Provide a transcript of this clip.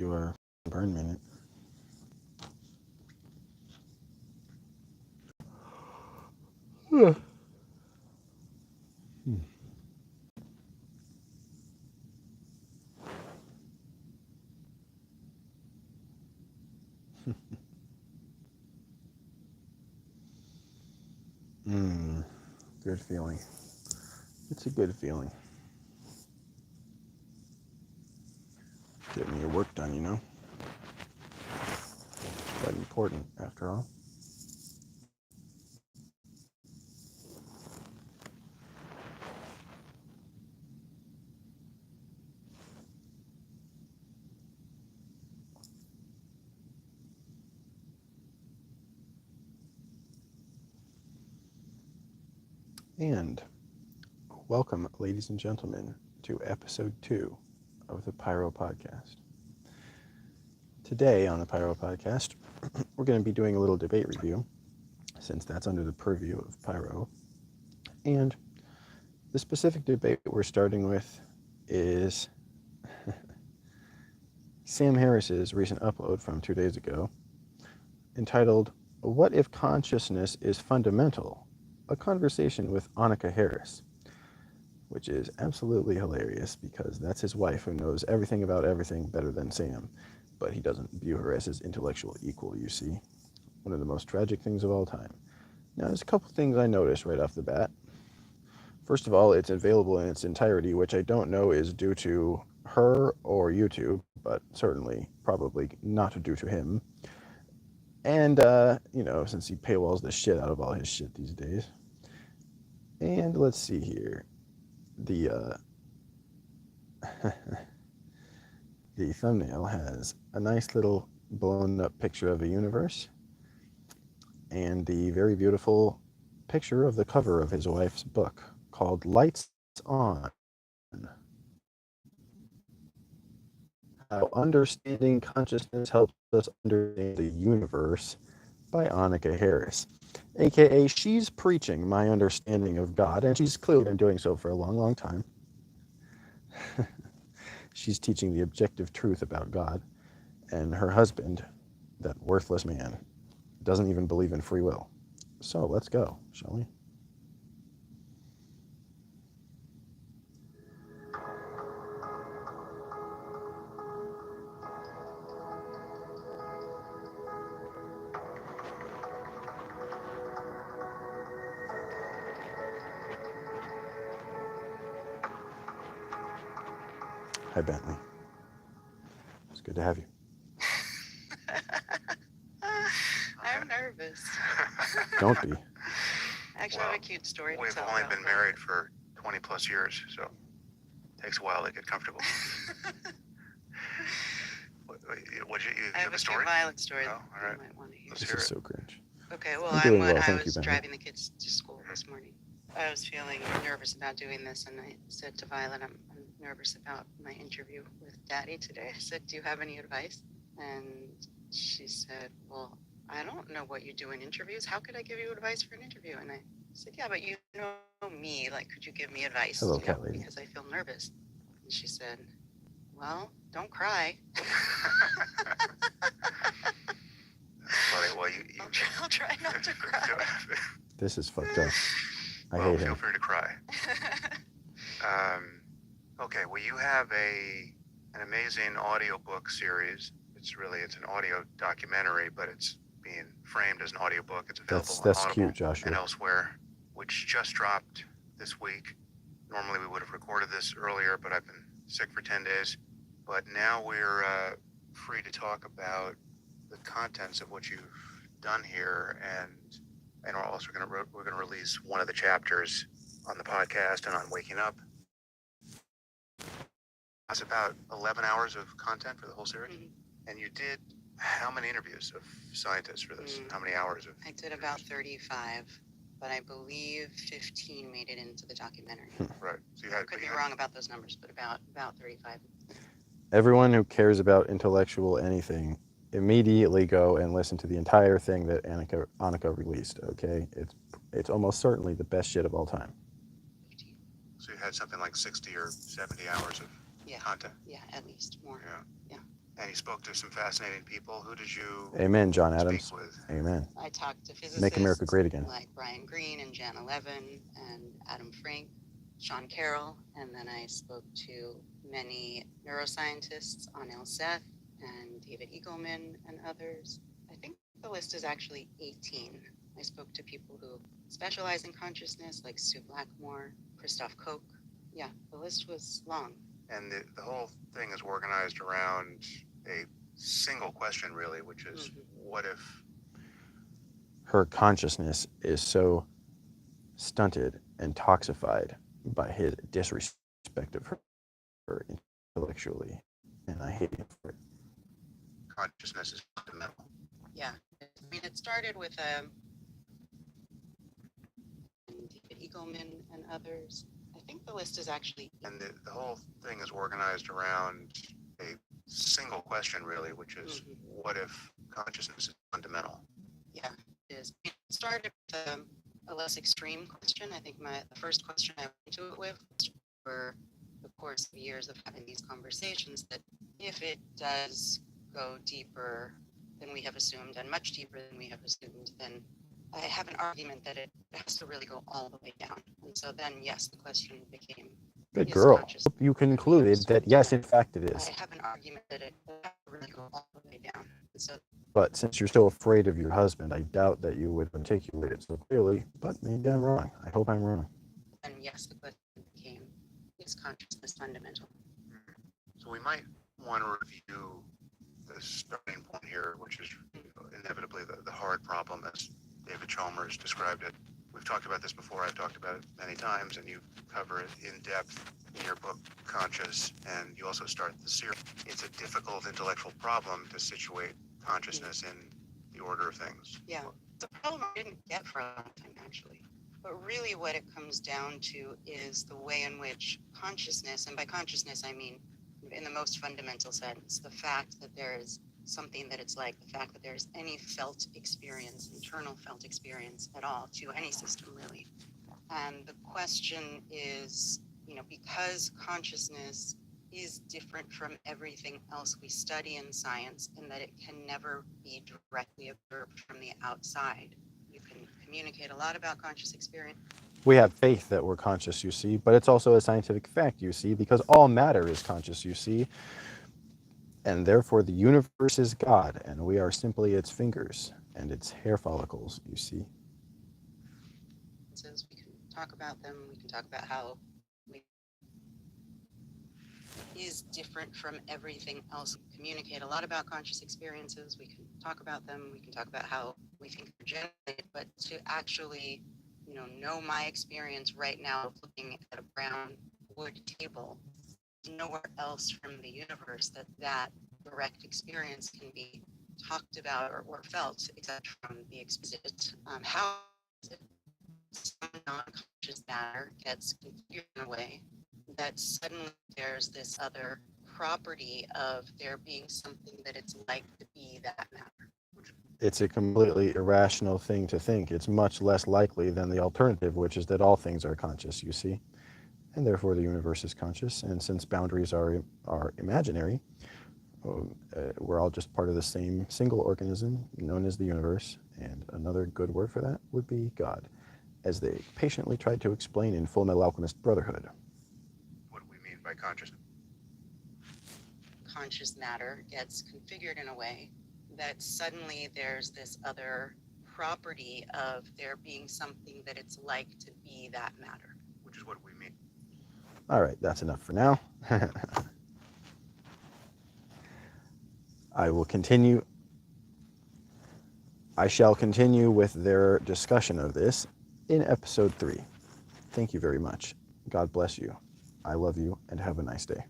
your burn minute. Mmm, good feeling. It's a good feeling. Getting your work done, you know? Quite important, after all. And welcome, ladies and gentlemen, to episode 2 of the Pyro podcast. Today on the Pyro podcast, we're going to be doing a little debate review, since that's under the purview of Pyro. And the specific debate we're starting with is Sam Harris's recent upload from 2 days ago, entitled, "What if Consciousness is Fundamental? A Conversation with Annika Harris," which is absolutely hilarious because that's his wife who knows everything about everything better than Sam, but he doesn't view her as his intellectual equal, you see. One of the most tragic things of all time. Now, there's a couple things I noticed right off the bat. First of all, it's available in its entirety, which I don't know is due to her or YouTube, but certainly, probably not due to him. And, since he paywalls the shit out of all his shit these days. And let's see here. The the thumbnail has a nice little blown up picture of a universe and the very beautiful picture of the cover of his wife's book called Lights On: How Understanding Consciousness Helps Us Understand the Universe by Annika Harris. AKA, she's preaching my understanding of God, and she's clearly been doing so for a long, long time. She's teaching the objective truth about God, and her husband, that worthless man, doesn't even believe in free will. So let's go, shall we? Hi, Bentley. It's good to have you. I'm nervous. Don't be. Actually, I have a cute story to We've tell only about been that. married for 20 plus years, so it takes a while to get comfortable. You I have have a a story? cute violent story Oh, that all right. you might want to hear. Let's This hear is it. so cringe. Okay, well, I'm doing well, I thank you, was Bentley. driving the kids to school this morning. I was feeling nervous about doing this, and I said to Violet, I'm nervous about my interview with Daddy today. I said, do you have any advice? And she said, well, I don't know what you do in interviews. How could I give you advice for an interview? And I said, yeah, but you know me. Like, could you give me advice? Hello, cat lady. Because I feel nervous. And she said, well, don't cry. That's funny. Well, I'll try not to cry. This is fucked up. I well, hate feel him. free to cry. Okay, well, you have an amazing audiobook series. It's an audio documentary, but it's being framed as an audiobook. It's available on That's Audible cute, and Joshua. elsewhere, which just dropped this week. Normally we would have recorded this earlier, but I've been sick for 10 days. But now we're free to talk about the contents of what you've done here, and we're also we're going to release one of the chapters on the podcast and on Waking Up. That's about 11 hours of content for the whole series. Mhm. And you did how many interviews of scientists for this? How many hours of? I did about 35, but I believe 15 made it into the documentary. Right. So I could be wrong about those numbers, but about 35. Everyone who cares about intellectual anything, immediately go and listen to the entire thing that Annika released, okay? It's almost certainly the best shit of all time. 15. So you had something like 60 or 70 hours of content. Yeah, at least more. Yeah. And you spoke to some fascinating people. Who did you Amen, John speak Adams. with? Amen. I talked to Make America physicists great again. like Brian Greene and Jan Levin and Adam Frank, Sean Carroll, and then I spoke to many neuroscientists on Seth and David Eagleman and others. I think the list is actually 18. I spoke to people who specialize in consciousness, like Sue Blackmore, Christoph Koch. Yeah, the list was long. And the whole thing is organized around a single question, really, which is what if Her consciousness is so stunted and toxified by his disrespect of her intellectually, and I hate him for it. consciousness is fundamental? Yeah, I mean, it started with David Eagleman and others. I think the list is actually. And the whole thing is organized around a single question, really, which is what if consciousness is fundamental? Yeah, it is. It started with a less extreme question. I think the first question I went into it with for the course of years of having these conversations, that if it does go deeper than we have assumed, and much deeper than we have assumed, then I have an argument that it has to really go all the way down. And so then, yes, the question became, Good girl. You concluded that yes, in fact it is. I have an argument that it has to really go all the way down. And so, but since you're so afraid of your husband, I doubt that you would articulate it so clearly, but maybe I'm wrong. I hope I'm wrong. And yes, the question became, is consciousness fundamental? So we might want to review the starting point here, which is inevitably the hard problem, as David Chalmers described it. We've talked about this before. I've talked about it many times, and you cover it in depth in your book, Conscious, and you also start the series. It's a difficult intellectual problem to situate consciousness in the order of things. Yeah, it's a problem I didn't get for a long time, actually. But really what it comes down to is the way in which consciousness, and by consciousness I mean in the most fundamental sense, the fact that there is something that it's like, the fact that there's any felt experience, internal felt experience at all to any system, really. And the question is, because consciousness is different from everything else we study in science, in that it can never be directly observed from the outside. You can communicate a lot about conscious experience. We have faith that we're conscious, you see, but it's also a scientific fact, you see, because all matter is conscious, you see. And therefore the universe is God, and we are simply its fingers and its hair follicles, you see. We can talk about them, we can talk about how we is different from everything else. We communicate a lot about conscious experiences, we can talk about them, we can talk about how we think they're generated, but to actually, know my experience right now of looking at a brown wood table, nowhere else from the universe that direct experience can be talked about or felt, except from the explicit. How some non-conscious matter gets configured in a way that suddenly there's this other property of there being something that it's like to be that matter. It's a completely irrational thing to think. It's much less likely than the alternative, which is that all things are conscious, you see. And therefore the universe is conscious. And since boundaries are imaginary, we're all just part of the same single organism known as the universe. And another good word for that would be God, as they patiently tried to explain in Full Metal Alchemist Brotherhood. What do we mean by consciousness? Conscious matter gets configured in a way that suddenly there's this other property of there being something that it's like to be that matter. Which is what we mean. All right, that's enough for now. I shall continue with their discussion of this in episode 3. Thank you very much. God bless you. I love you, and have a nice day.